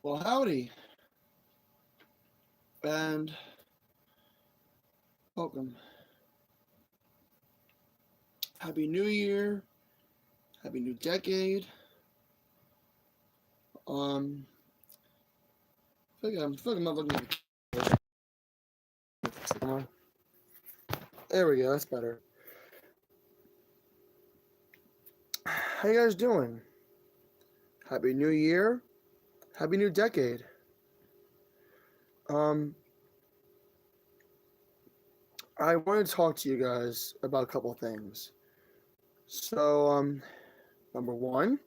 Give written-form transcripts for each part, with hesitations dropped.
Well, howdy, and welcome. Happy New Year. Happy New Decade. I feel like I'm not looking at the camera. There we go. That's better. How you guys doing? Happy New Year. Happy New Decade. Um, I want to talk to you guys about a couple things. So, number one.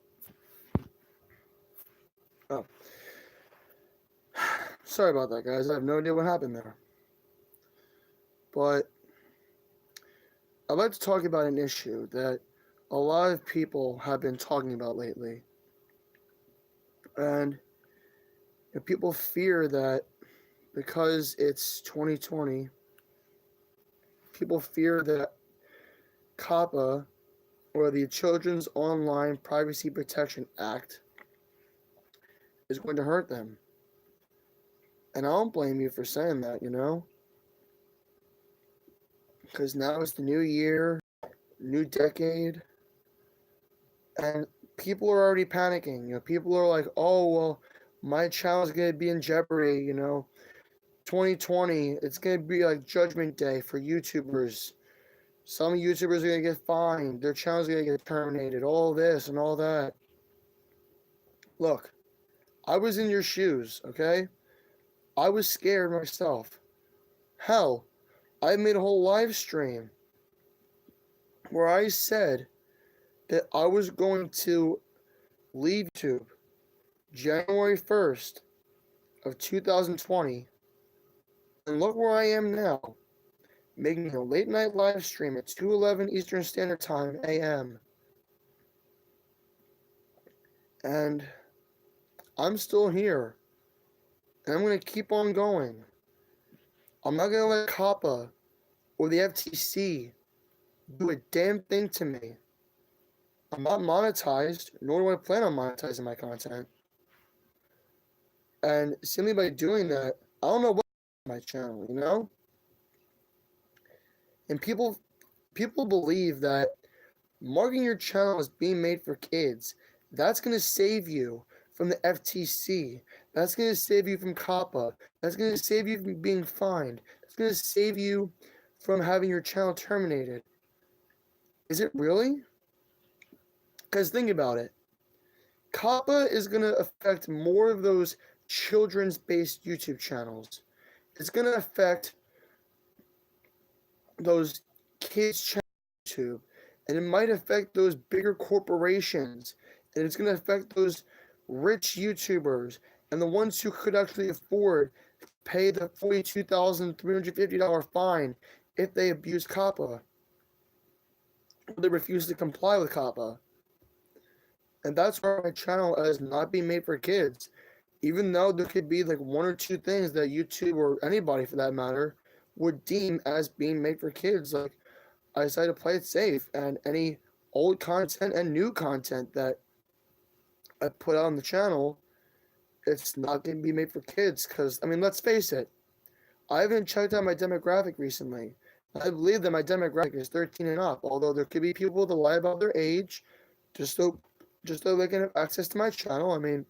Oh, sorry about that, guys. I have no idea what happened there. But I'd like to talk about an issue that a lot of people have been talking about lately. And people fear that because it's 2020, people fear that COPPA, or the Children's Online Privacy Protection Act, is going to hurt them. And I don't blame you for saying that, because now it's the new year, new decade, and people are already panicking. People are like, oh, well, my channel's going to be in jeopardy, 2020, it's going to be like Judgment Day for YouTubers. Some YouTubers are going to get fined. Their channel's going to get terminated. All this and all that. Look, I was in your shoes, okay? I was scared myself. Hell, I made a whole live stream where I said that I was going to leave YouTube January 1st of 2020. And look where I am now, making a late night live stream at 2:11 Eastern Standard Time AM. And I'm still here. And I'm going to keep on going. I'm not going to let COPPA or the FTC do a damn thing to me. I'm not monetized, nor do I plan on monetizing my content. And simply by doing that, I don't know what my channel. And people believe that marking your channel as being made for kids, that's going to save you from the FTC. That's going to save you from COPPA. That's going to save you from being fined. That's going to save you from having your channel terminated. Is it really? Because think about it. COPPA is going to affect more of those children's-based YouTube channels. It's going to affect those kids' channels on YouTube, and it might affect those bigger corporations, and it's going to affect those rich YouTubers and the ones who could actually afford to pay the $42,350 fine if they abuse COPPA or they refuse to comply with COPPA. And that's why my channel is not being made for kids. Even though there could be like one or two things that YouTube or anybody for that matter would deem as being made for kids, like I decided to play it safe, and any old content and new content that I put out on the channel, it's not going to be made for kids. Because, I mean, let's face it, I haven't checked out my demographic recently. I believe that my demographic is 13 and up, although there could be people that lie about their age just so they can have access to my channel. I mean,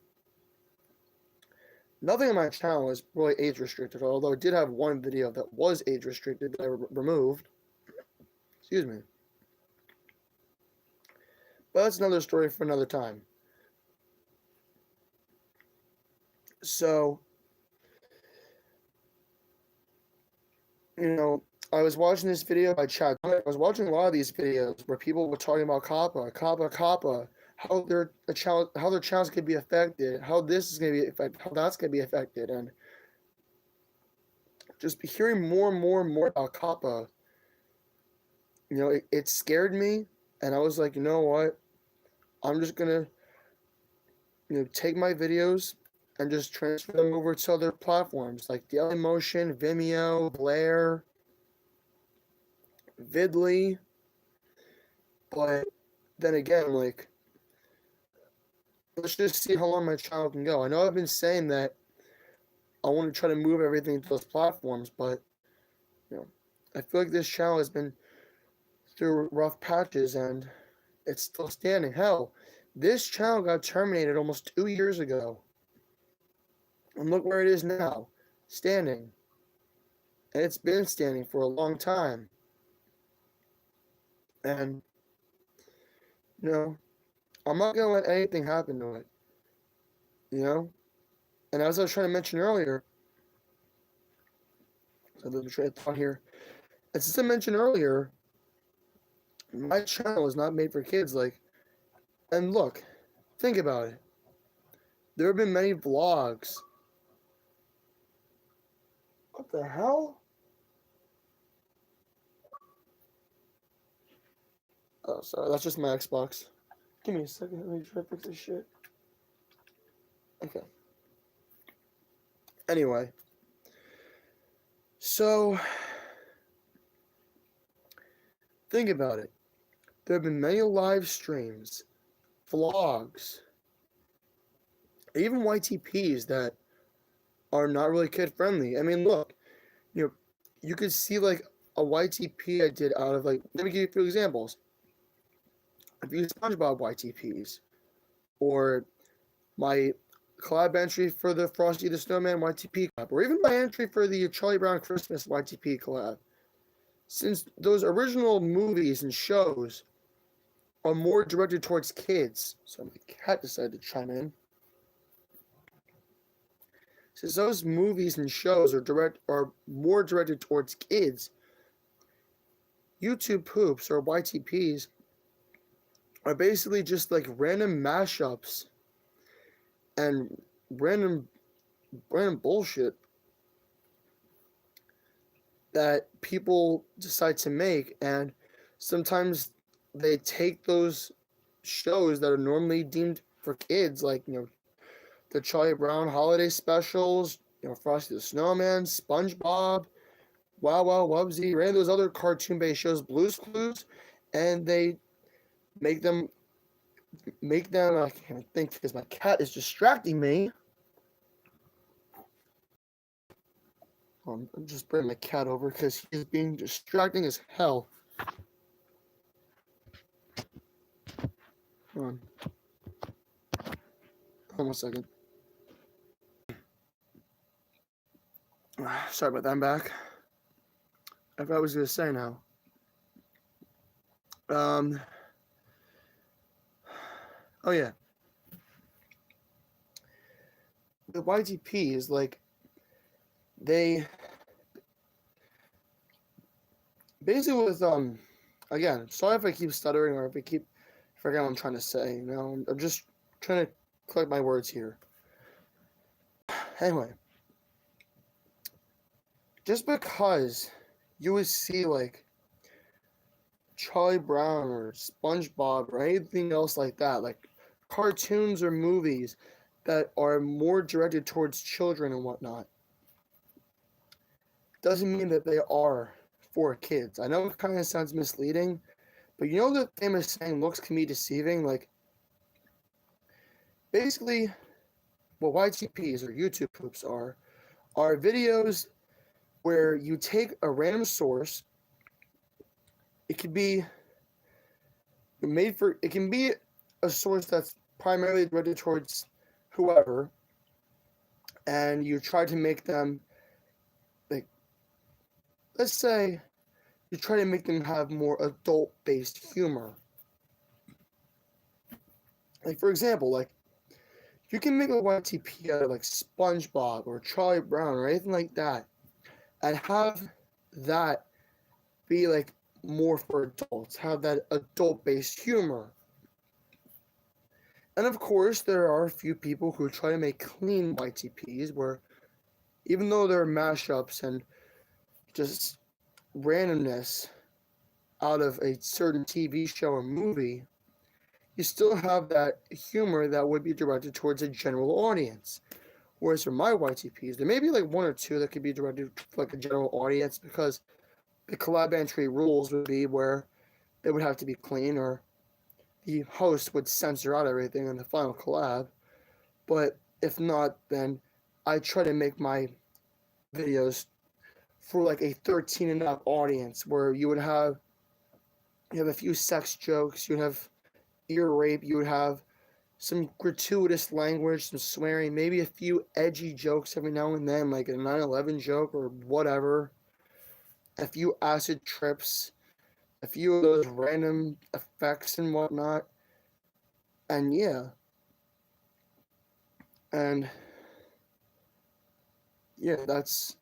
nothing on my channel is really age restricted, although I did have one video that was age restricted that I removed. Excuse me. But that's another story for another time. So, I was watching this video by Chad. I was watching a lot of these videos where people were talking about COPPA, how their channels could be affected, how this is going to be affected, how that's going to be affected, and just hearing more and more and more about COPPA, it scared me, and I was like, you know what? I'm just gonna, take my videos and just transfer them over to other platforms like Dailymotion, Vimeo, Blair, Vidly. But then again, like, let's just see how long my channel can go. I know I've been saying that I want to try to move everything to those platforms, but you know, I feel like this channel has been through rough patches and it's still standing. Hell, this channel got terminated almost 2 years ago. And look where it is now, standing. And it's been standing for a long time. And, you know, I'm not going to let anything happen to it. You know? And as I was trying to mention earlier, so let me try to thought here. As I mentioned earlier, my channel is not made for kids. Like, and look, think about it. There have been many vlogs. What the hell? Oh, sorry, that's just my Xbox. Give me a second. Let me try to fix this shit. Okay. Anyway. So, think about it. There have been many live streams, vlogs, even YTPs that are not really kid friendly. I mean, look, you could see like a YTP I did out of like, let me give you a few examples. I've used SpongeBob YTPs, or my collab entry for the Frosty the Snowman YTP collab, or even my entry for the Charlie Brown Christmas YTP collab. Since those original movies and shows are more directed towards kids, so my cat decided to chime in. Since those movies and shows are more directed towards kids, YouTube poops or YTPs are basically just like random mashups and random bullshit that people decide to make, and sometimes they take those shows that are normally deemed for kids, like the Charlie Brown holiday specials, Frosty the Snowman, SpongeBob, Wow Wow Wubbzy, or any of those other cartoon-based shows, Blue's Clues, and they make them. I can't think because my cat is distracting me. I'm just bringing my cat over because he's being distracting as hell. Hold on. Hold on 1 second. Sorry about that. I'm back. I forgot what I was going to say now. Oh yeah. The YTP is like they basically with again, sorry if I keep stuttering or if I keep forgetting what I'm trying to say. I'm just trying to collect my words here. Anyway, just because you would see like Charlie Brown or SpongeBob or anything else like that, like cartoons or movies that are more directed towards children and whatnot, doesn't mean that they are for kids. I know it kind of sounds misleading, but you know the famous saying, looks can be deceiving? Like, basically, what YTPs or YouTube poops are videos where you take a random source. It could be it can be a source that's primarily directed towards whoever, and you try to make them, like, let's say you try to make them have more adult-based humor. Like, for example, like, you can make a YTP out of like SpongeBob or Charlie Brown or anything like that, and have that be like more for adults, have that adult-based humor. And of course, there are a few people who try to make clean YTPs where, even though there are mashups and just randomness out of a certain TV show or movie, you still have that humor that would be directed towards a general audience. Whereas for my YTPs, there may be like one or two that could be directed for like a general audience, because the collab entry rules would be where they would have to be clean, or the host would censor out everything in the final collab. But if not, then I try to make my videos for like a 13 and up audience where you have a few sex jokes, you have ear rape, you would have some gratuitous language, some swearing, maybe a few edgy jokes every now and then, like a 9/11 joke or whatever, a few acid trips, a few of those random effects and whatnot. And yeah, and yeah, that's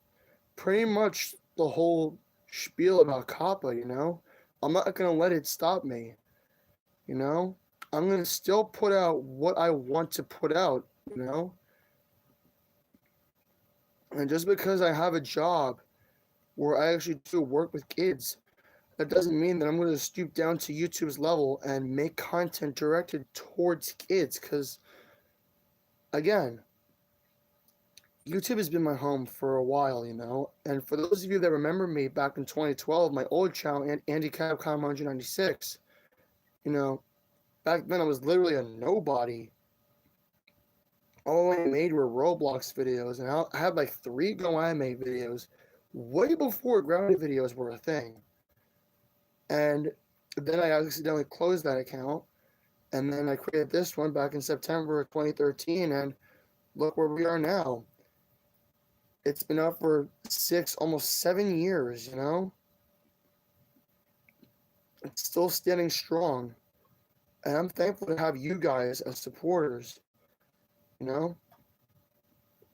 pretty much the whole spiel about Kappa, you know? I'm not gonna let it stop me, you know? I'm gonna still put out what I want to put out, you know? And just because I have a job where I actually do work with kids, that doesn't mean that I'm gonna stoop down to YouTube's level and make content directed towards kids, because again, YouTube has been my home for a while, you know. And for those of you that remember me back in 2012, my old channel, Andy Capcom 196, you know, back then I was literally a nobody. All I made were Roblox videos, and I had like 3 GoAnime videos way before grounded videos were a thing. And then I accidentally closed that account, and then I created this one back in September of 2013, and look where we are now. It's been up for 6, almost 7 years, you know? It's still standing strong. And I'm thankful to have you guys as supporters, you know?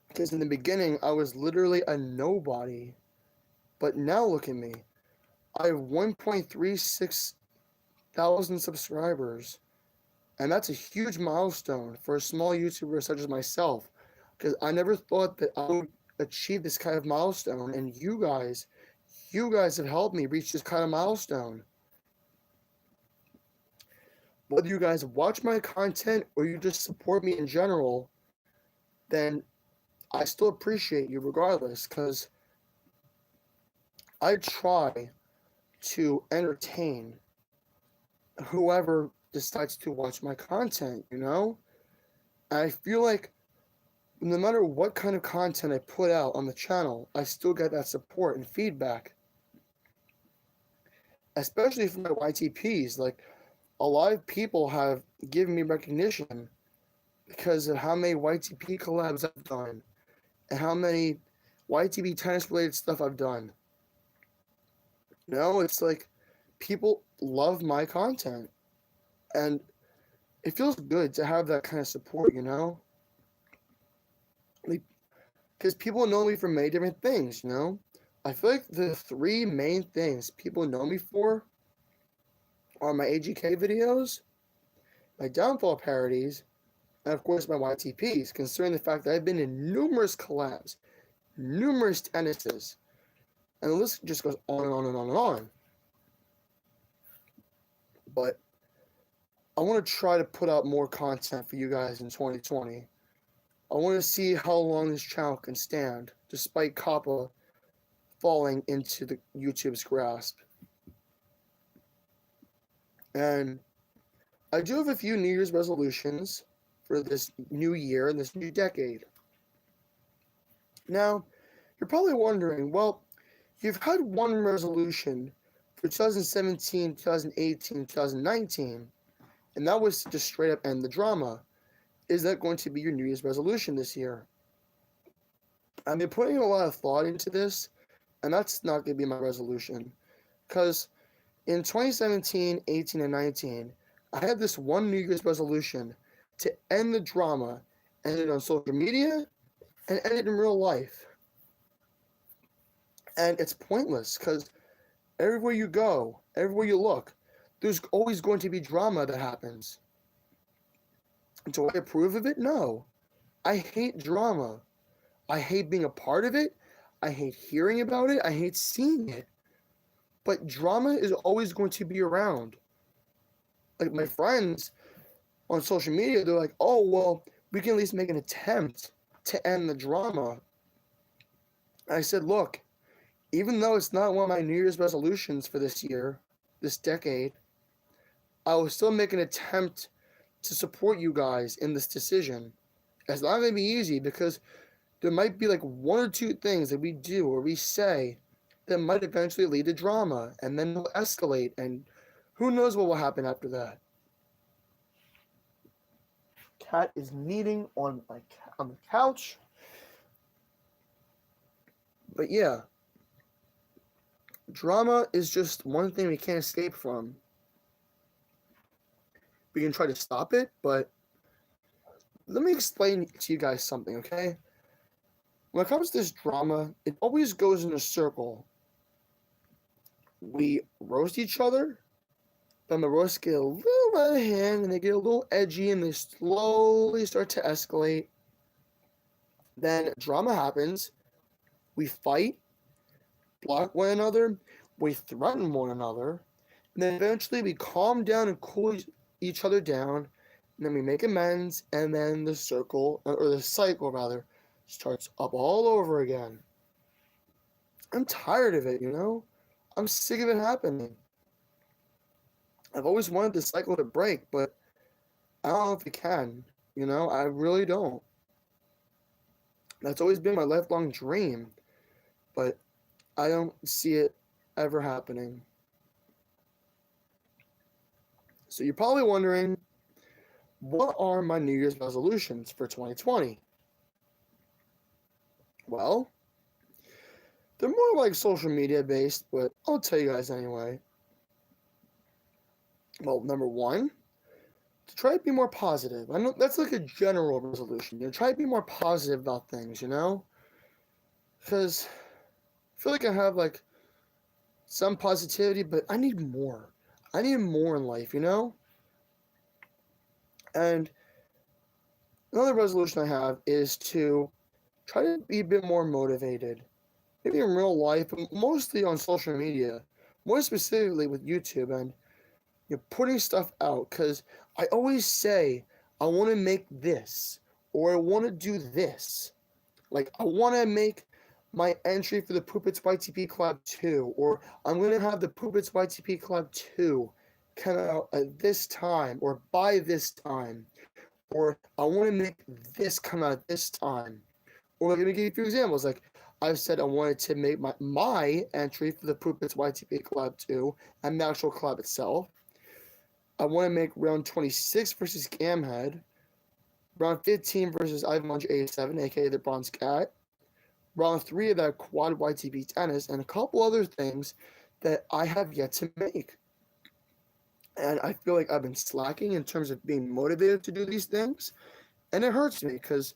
Because in the beginning, I was literally a nobody. But now look at me. I have 1.36 thousand subscribers. And that's a huge milestone for a small YouTuber such as myself. Because I never thought that I would achieve this kind of milestone. And you guys have helped me reach this kind of milestone. Whether you guys watch my content or you just support me in general, then I still appreciate you regardless, because I try to entertain whoever decides to watch my content, you know? And I feel like no matter what kind of content I put out on the channel, I still get that support and feedback. Especially for my YTPs. Like, a lot of people have given me recognition because of how many YTP collabs I've done and how many YTP tennis related stuff I've done. You know, it's like people love my content, and it feels good to have that kind of support, you know? Like, because people know me for many different things, you know? I feel like the 3 main things people know me for are my AGK videos, my downfall parodies, and of course my YTPs, considering the fact that I've been in numerous collabs, numerous tennises, and the list just goes on and on and on and on. But I want to try to put out more content for you guys in 2020. I want to see how long this channel can stand, despite Kappa falling into the YouTube's grasp. And I do have a few New Year's resolutions for this new year and this new decade. Now, you're probably wondering, well, you've had one resolution for 2017, 2018, 2019, and that was to just straight up end the drama. Is that going to be your New Year's resolution this year? I've been putting a lot of thought into this, and that's not going to be my resolution. Because in 2017, 18, and 19, I had this one New Year's resolution to end the drama, end it on social media, and end it in real life. And it's pointless, because everywhere you go, everywhere you look, there's always going to be drama that happens. Do I approve of it? No. I hate drama. I hate being a part of it. I hate hearing about it. I hate seeing it. But drama is always going to be around. Like my friends on social media, they're like, oh, well, we can at least make an attempt to end the drama. I said, look, even though it's not one of my New Year's resolutions for this year, this decade, I will still make an attempt to support you guys in this decision. It's not going to be easy because there might be like one or two things that we do or we say that might eventually lead to drama, and then it'll escalate, and who knows what will happen after that. Cat is kneading on the couch. But yeah, drama is just one thing we can't escape from. We can try to stop it, but let me explain to you guys something, okay? When it comes to this drama, it always goes in a circle. We roast each other, then the roasts get a little out of hand and they get a little edgy and they slowly start to escalate. Then drama happens. We fight, block one another, we threaten one another, and then eventually we calm down and cool each other down, and then we make amends, and then the circle, or the cycle rather, starts up all over again. I'm tired of it, you know? I'm sick of it happening. I've always wanted the cycle to break, but I don't know if it can, you know? I really don't. That's always been my lifelong dream, but I don't see it ever happening. So you're probably wondering, what are my New Year's resolutions for 2020? Well, they're more like social media based, but I'll tell you guys anyway. Well, number one, to try to be more positive. I know that's like a general resolution. Try to be more positive about things, you know? Because I feel like I have like some positivity, but I need more. I need more in life, you know? And another resolution I have is to try to be a bit more motivated. Maybe in real life, but mostly on social media. More specifically with YouTube and putting stuff out. Because I always say, I want to make this. Or I want to do this. Like, I want to make my entry for the Poopits YTP Collab 2. Or I'm going to have the Poopits YTP Collab 2 come out at this time. Or by this time. Or I want to make this come out this time. Or let me give you a few examples. Like I've said, I wanted to make my entry for the Poopits YTP Collab 2 and the actual collab itself. I want to make round 26 versus Gamhead, round 15 versus Ivan 87, aka the Bronze Cat, round 3 of that quad YTP tennis, and a couple other things that I have yet to make. And I feel like I've been slacking in terms of being motivated to do these things, and it hurts me because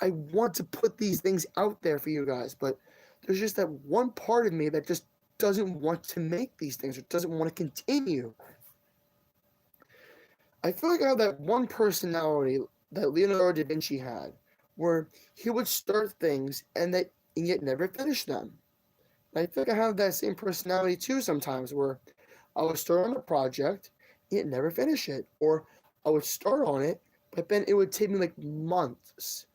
I want to put these things out there for you guys, but there's just that one part of me that just doesn't want to make these things or doesn't want to continue. I feel like I have that one personality that Leonardo da Vinci had, where he would start things and yet never finish them. And I feel like I have that same personality too sometimes, where I would start on a project, yet never finish it, or I would start on it, but then it would take me like months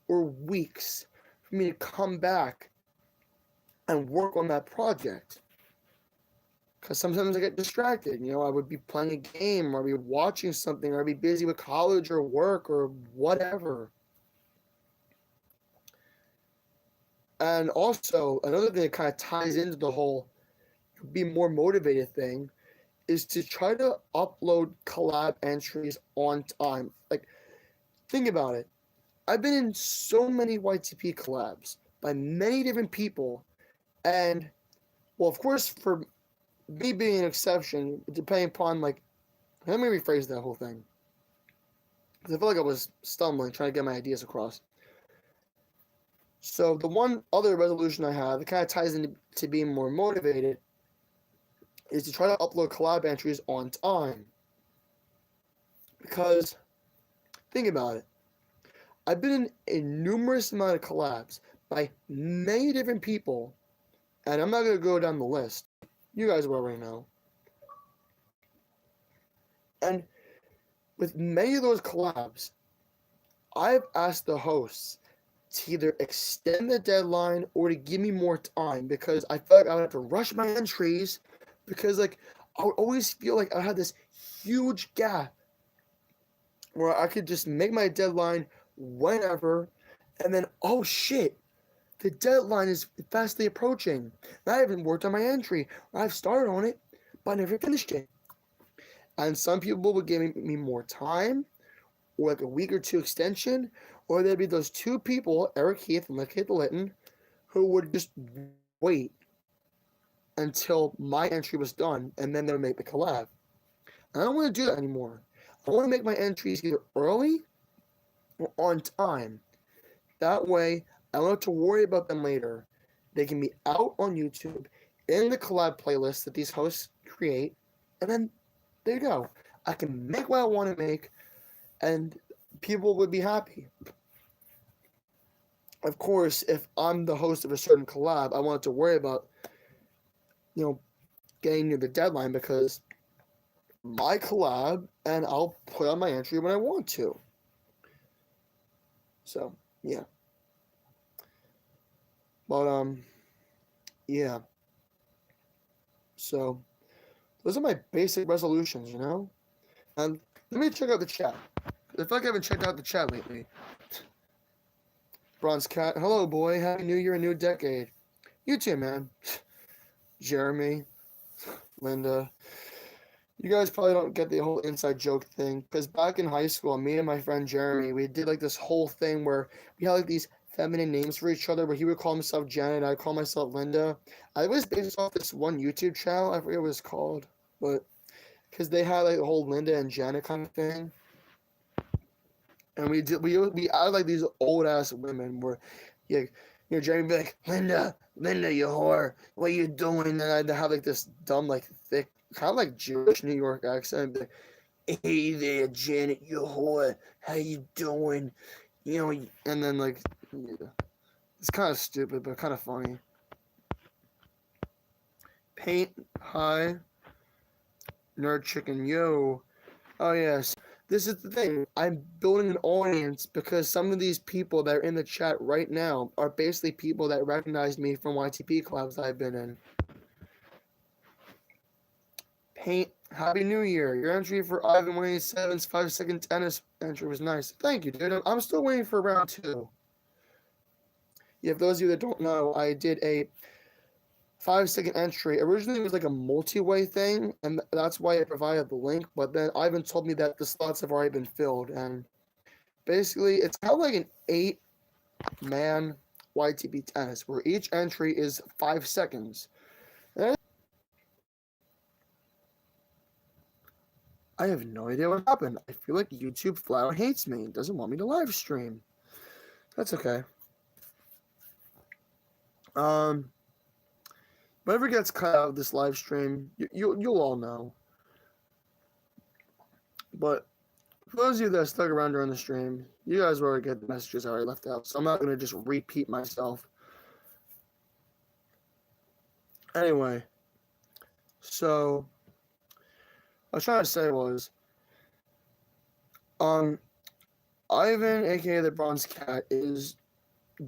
or weeks for me to come back and work on that project. Because sometimes I get distracted. I would be playing a game, or I'd be watching something, or I'd be busy with college or work or whatever. And also, another thing that kind of ties into the whole be more motivated thing is to try to upload collab entries on time. Like, think about it. I've been in so many YTP collabs by many different people, and, well, of course, for me being an exception, depending upon, let me rephrase that whole thing. Because I feel like I was stumbling, trying to get my ideas across. So the one other resolution I have, that kind of ties into being more motivated, is to try to upload collab entries on time. Because, think about it. I've been in a numerous amount of collabs by many different people, and I'm not going to go down the list. You guys will already know. And with many of those collabs, I've asked the hosts to either extend the deadline or to give me more time, because I felt like I would have to rush my entries, because I would always feel like I had this huge gap where I could just make my deadline whenever, and then, oh shit, the deadline is fastly approaching. I haven't worked on my entry. I've started on it, but I never finished it. And some people would give me more time, or like a week or two extension, or there'd be those two people, Eric Heath and Keith Litton, who would just wait until my entry was done, and then they would make the collab. And I don't want to do that anymore. I want to make my entries either early or on time. That way, I don't have to worry about them later. They can be out on YouTube in the collab playlist that these hosts create, and then there you go. I can make what I want to make, and people would be happy. Of course, if I'm the host of a certain collab, I want to worry about, getting near the deadline because my collab, and I'll put on my entry when I want to. So, yeah. But, yeah. So, those are my basic resolutions, And let me check out the chat. I feel like I haven't checked out the chat lately. Bronze Cat, hello, boy. Happy New Year, new decade. You too, man. Jeremy, Linda. You guys probably don't get the whole inside joke thing, because back in high school, me and my friend Jeremy, we did like this whole thing where we had like these feminine names for each other, where he would call himself Janet, I'd call myself Linda. I was based off this one YouTube channel, I forget what it's called, but because they had like the whole Linda and Janet kind of thing. And we added like these old ass women where, Jeremy would be like, Linda, you whore, what you doing? And I'd have like this dumb, like thick, kind of like Jewish New York accent. Like, hey there, Janet, you whore, how you doing? And then like, yeah. It's kind of stupid, but kind of funny. Paint, hi, Nerd Chicken, yo. Oh yes. This is the thing. I'm building an audience because some of these people that are in the chat right now are basically people that recognized me from YTP clubs I've been in. Paint, Happy New Year. Your entry for Ivan 187's 5-second tennis entry was nice. Thank you, dude. I'm still waiting for round 2. Yeah, for those of you that don't know, I did a 5-second entry. Originally, it was like a multi-way thing, and that's why I provided the link. But then Ivan told me that the slots have already been filled, and basically, it's kind of like an 8-man YTP tennis, where each entry is 5 seconds. And I have no idea what happened. I feel like YouTube flat out hates me. It doesn't want me to live stream. That's okay. Whatever gets cut out of this live stream, you'll all know. But for those of you that stuck around during the stream, you guys will already get the messages I already left out, so I'm not going to just repeat myself. Anyway, so what I was trying to say was, Ivan, aka the Bronze Cat, is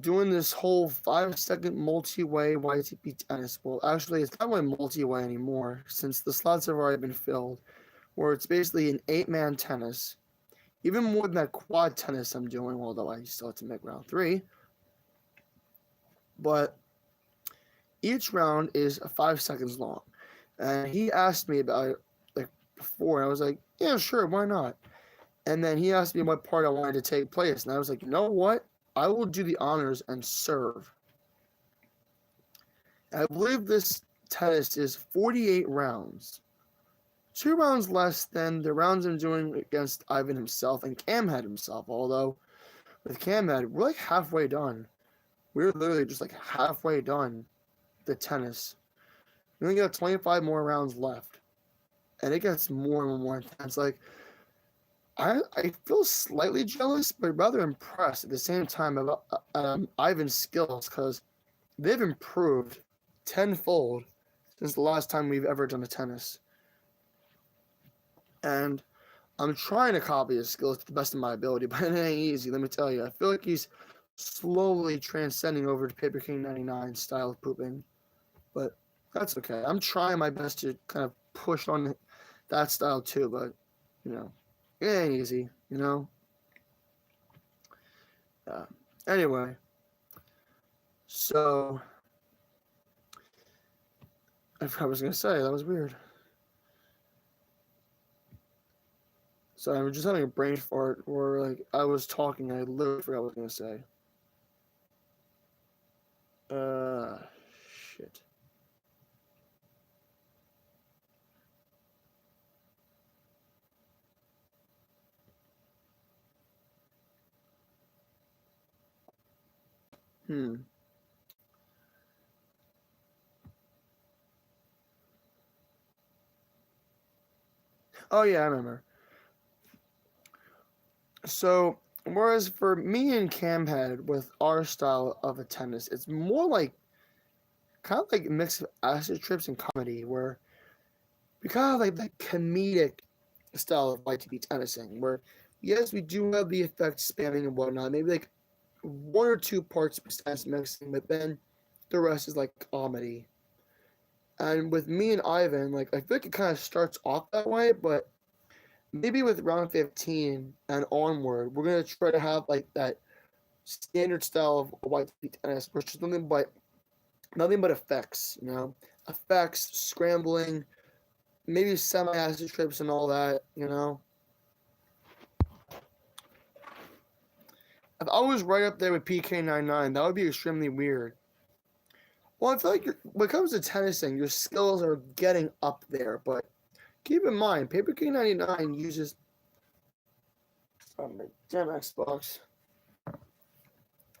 doing this whole 5-second multi-way YTP tennis. Well, actually, it's not really multi-way anymore since the slots have already been filled, where it's basically an 8-man tennis. Even more than that quad tennis I'm doing, although I still have to make round 3. But each round is 5 seconds long. And he asked me about it like before, and I was like, yeah, sure, why not? And then he asked me what part I wanted to take place, and I was like, you know what? I will do the honors and serve. I believe this tennis is 48 rounds. 2 rounds less than the rounds I'm doing against Ivan himself and Camhead himself, although with Camhead, we're like halfway done. We're literally just like halfway done the tennis. We only got 25 more rounds left. And it gets more and more intense. Like, I feel slightly jealous, but rather impressed at the same time about Ivan's skills, because they've improved tenfold since the last time we've ever done a tennis. And I'm trying to copy his skills to the best of my ability, but it ain't easy, let me tell you. I feel like he's slowly transcending over to Paper King 99 style of pooping, but that's okay. I'm trying my best to kind of push on that style too, but you know, it ain't easy, you know. Anyway, so I forgot what I was gonna say. That was weird. So I was just having a brain fart where like I was talking, I literally forgot what I was gonna say. Uh, shit. Hmm. Oh yeah, I remember. So whereas for me and Cam had with our style of a tennis, it's more like kind of like a mix of acid trips and comedy, where we kind of like that comedic style of YTP tennising, where yes, we do have the effect spamming and whatnot, maybe like one or two parts besides mixing, but then the rest is like comedy. And with me and Ivan, like I feel like it kind of starts off that way, but maybe with round 15 and onward, we're gonna try to have like that standard style of YTP tennis, which is nothing but effects, you know, effects, scrambling, maybe semi-acid trips and all that, you know. If I was right up there with PK99, that would be extremely weird. Well, I feel like when it comes to tennising, your skills are getting up there, but keep in mind, Paper K99 uses my damn Xbox.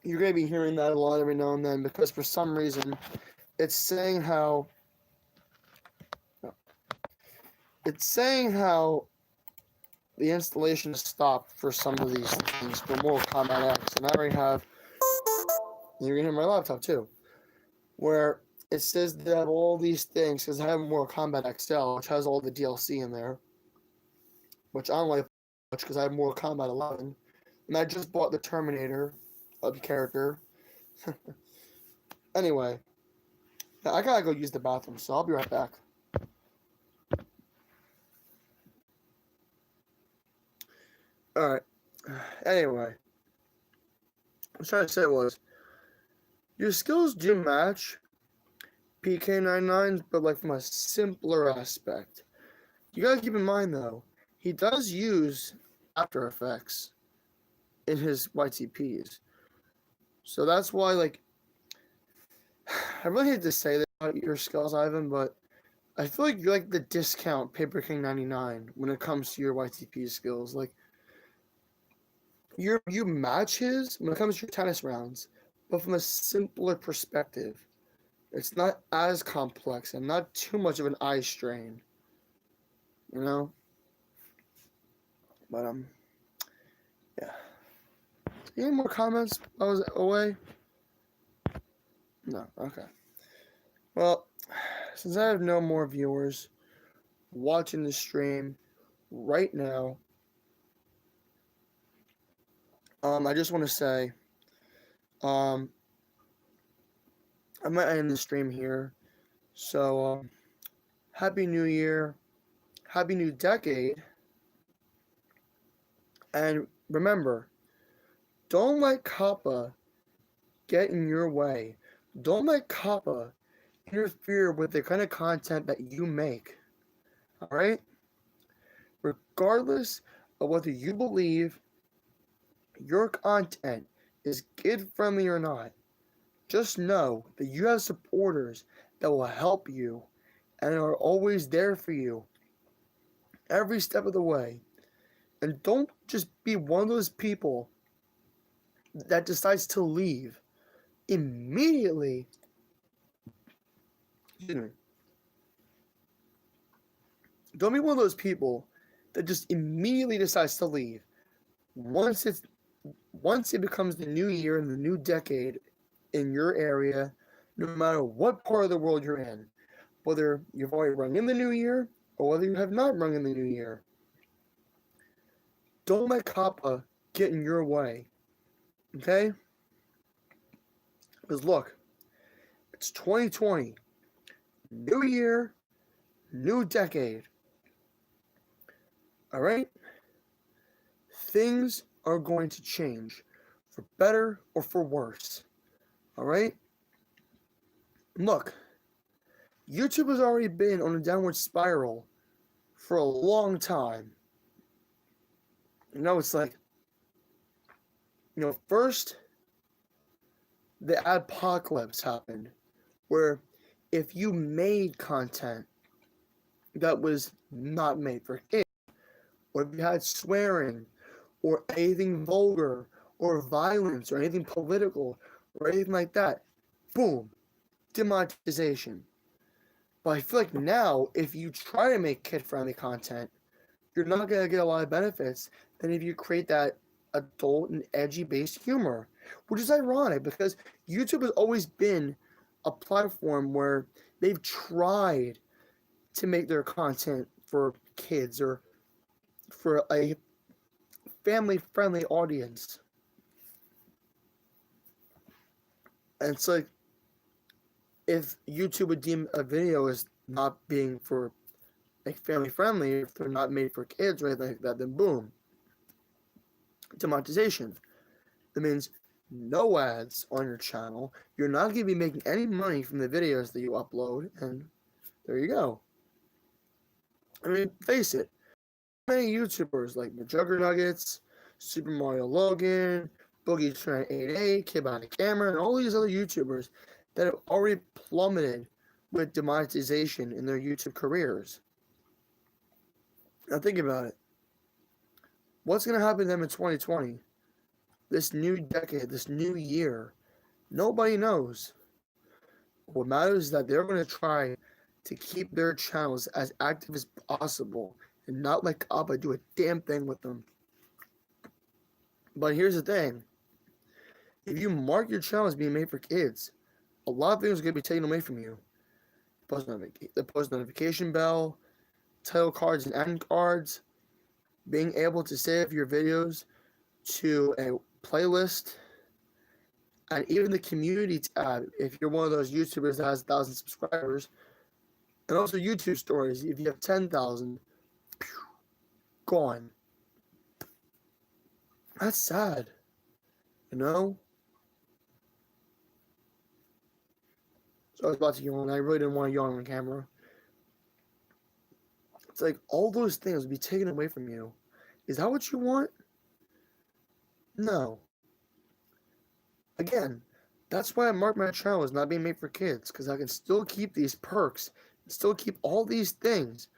You're gonna be hearing that a lot every now and then because for some reason it's saying how it's saying how the installation is stopped for some of these things for Mortal Kombat X, and I already have. You're gonna hear my laptop too, where it says they have all these things because I have Mortal Kombat XL, which has all the DLC in there, which I don't like much because I have Mortal Kombat 11, and I just bought the Terminator of character. Anyway, I gotta go use the bathroom, so I'll be right back. All right. Anyway, what I was trying to say was your skills do match PK99's, but like from a simpler aspect. You gotta keep in mind though, he does use After Effects in his YTPs. So that's why, like, I really hate to say that about your skills, Ivan, but I feel like you're like the discount Paper King 99 when it comes to your YTP skills. Like, you match his when it comes to your tennis rounds, but from a simpler perspective. It's not as complex and not too much of an eye strain, you know. But yeah. Any more comments? I was away. No. Okay. Well, since I have no more viewers watching the stream right now, I just want to say, um, I might end the stream here. So, happy New Year, happy New Decade, and remember, don't let Kappa get in your way. Don't let Kappa interfere with the kind of content that you make. All right? Regardless of whether you believe your content is kid friendly or not, just know that you have supporters that will help you and are always there for you every step of the way. And don't just be one of those people that decides to leave immediately. Excuse me. Don't be one of those people that just immediately decides to leave once it's once it becomes the new year and the new decade in your area, no matter what part of the world you're in, whether you've already rung in the new year or whether you have not rung in the new year, don't let Kappa get in your way. Okay? Because look, it's 2020, new year, new decade. All right? Things are going to change for better or for worse. All right? Look, YouTube has already been on a downward spiral for a long time. It's like, first the adpocalypse happened, where if you made content that was not made for kids, or if you had swearing, or anything vulgar, or violence, or anything political, or anything like that, boom, demonetization. But I feel like now, if you try to make kid-friendly content, you're not going to get a lot of benefits than if you create that adult and edgy-based humor, which is ironic because YouTube has always been a platform where they've tried to make their content for kids or for a family-friendly audience. And it's like, if YouTube would deem a video as not being for like family friendly, if they're not made for kids or anything like that, then boom, demonetization. That means no ads on your channel. You're not going to be making any money from the videos that you upload, and there you go. I mean, face it, many YouTubers like the Juggernuggets, Super Mario Logan, Boogie Trent 88, Kid Behind the Camera, and all these other YouTubers that have already plummeted with demonetization in their YouTube careers. Now think about it. What's going to happen to them in 2020? This new decade, this new year? Nobody knows. What matters is that they're going to try to keep their channels as active as possible and not let Kappa do a damn thing with them. But here's the thing. If you mark your channel as being made for kids, a lot of things are going to be taken away from you. The post notification bell, title cards and end cards, being able to save your videos to a playlist, and even the community tab if you're one of those YouTubers that has 1,000 subscribers, and also YouTube stories if you have 10,000, gone. That's sad, So I was about to yawn. I really didn't want to yawn on camera. It's like all those things will be taken away from you. Is that what you want? No. Again, that's why I mark my channel as not being made for kids, because I can still keep these perks, still keep all these things.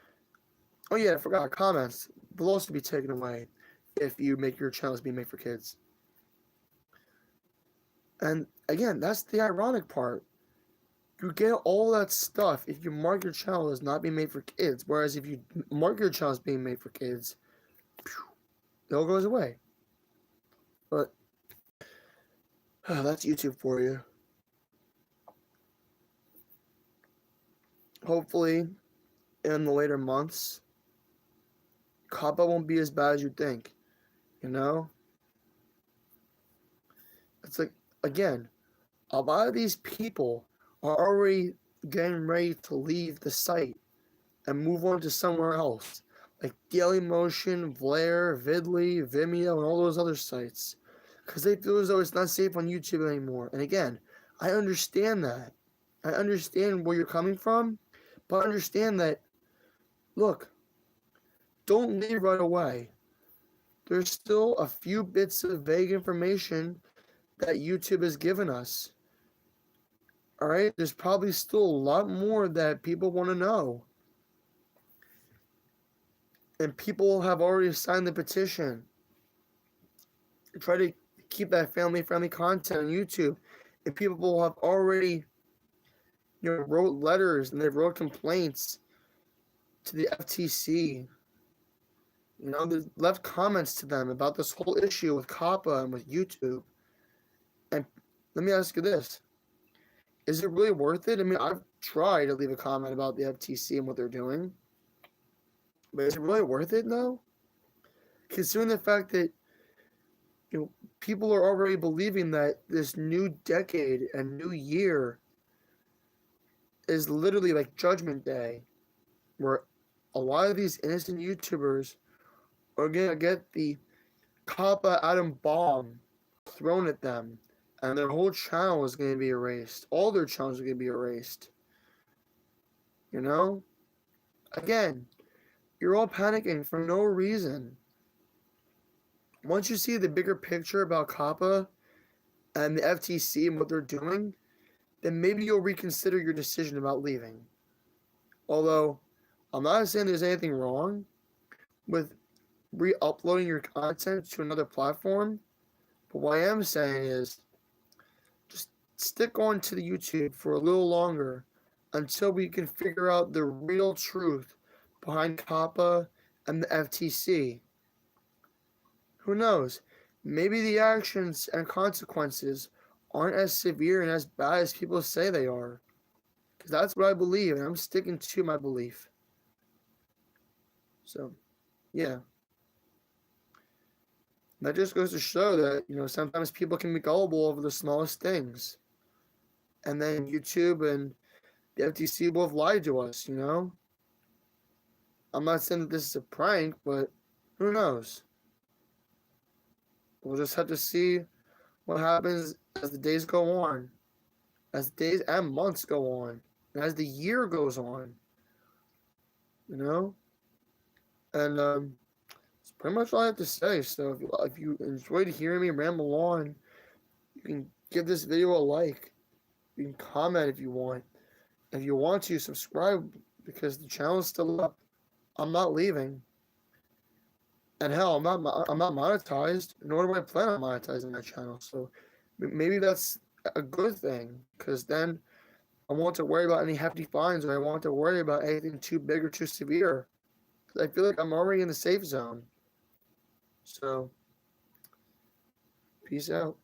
Oh yeah, I forgot, comments will also be taken away if you make your channels being made for kids. And again, that's the ironic part. You get all that stuff if you mark your channel as not being made for kids, whereas if you mark your channel as being made for kids, it all goes away. But that's YouTube for you. Hopefully, in the later months, Kappa won't be as bad as you think. It's like, again, a lot of these people are already getting ready to leave the site and move on to somewhere else, like Dailymotion, Vlare, Vidly, Vimeo, and all those other sites, because they feel as though it's not safe on YouTube anymore. And again, I understand that. I understand where you're coming from, but understand that, look, don't leave right away. There's still a few bits of vague information that YouTube has given us. All right, there's probably still a lot more that people want to know. And people have already signed the petition to try to keep that family-friendly content on YouTube. And people have already, wrote letters and they've wrote complaints to the FTC. They've left comments to them about this whole issue with Kappa and with YouTube. And let me ask you this. Is it really worth it? I mean, I've tried to leave a comment about the FTC and what they're doing. But is it really worth it, though? Considering the fact that, people are already believing that this new decade and new year is literally like Judgment Day, where a lot of these innocent YouTubers are gonna get the Kappa atom bomb thrown at them, and their whole channel is gonna be erased. All their channels are gonna be erased. You know? Again, you're all panicking for no reason. Once you see the bigger picture about Kappa and the FTC and what they're doing, then maybe you'll reconsider your decision about leaving. Although, I'm not saying there's anything wrong with re-uploading your content to another platform, but what I am saying is just stick on to the YouTube for a little longer until we can figure out the real truth behind Kappa and the FTC. Who knows? Maybe the actions and consequences aren't as severe and as bad as people say they are. Because that's what I believe, and I'm sticking to my belief. So, yeah. That just goes to show that, sometimes people can be gullible over the smallest things. And then YouTube and the FTC will have lied to us, I'm not saying that this is a prank, but who knows? We'll just have to see what happens as the days go on, as days and months go on, and as the year goes on. And that's pretty much all I have to say. So if you enjoyed hearing me ramble on, you can give this video a like. You can comment if you want. If you want to, subscribe because the channel is still up. I'm not leaving. And hell, I'm not monetized, nor do I plan on monetizing my channel. So maybe that's a good thing, because then I won't have to worry about any hefty fines, or I won't have to worry about anything too big or too severe. Because I feel like I'm already in the safe zone. So, peace out.